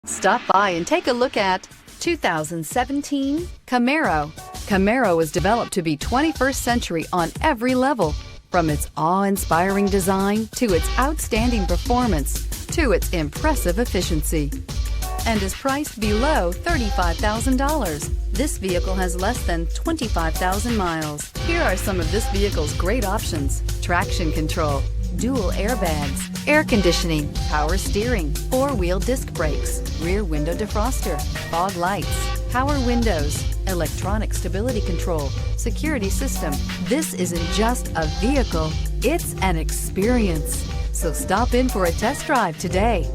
Stop by and take a look at 2017 Camaro. Camaro was developed to be 21st century on every level, from its awe-inspiring design to its outstanding performance to its impressive efficiency, and is priced below $35,000. This vehicle has less than 25,000 miles. Here are some of this vehicle's great options: traction control, dual airbags, air conditioning, power steering, four-wheel disc brakes, rear window defroster, fog lights, power windows, electronic stability control, security system. This isn't just a vehicle, it's an experience. So stop in for a test drive today.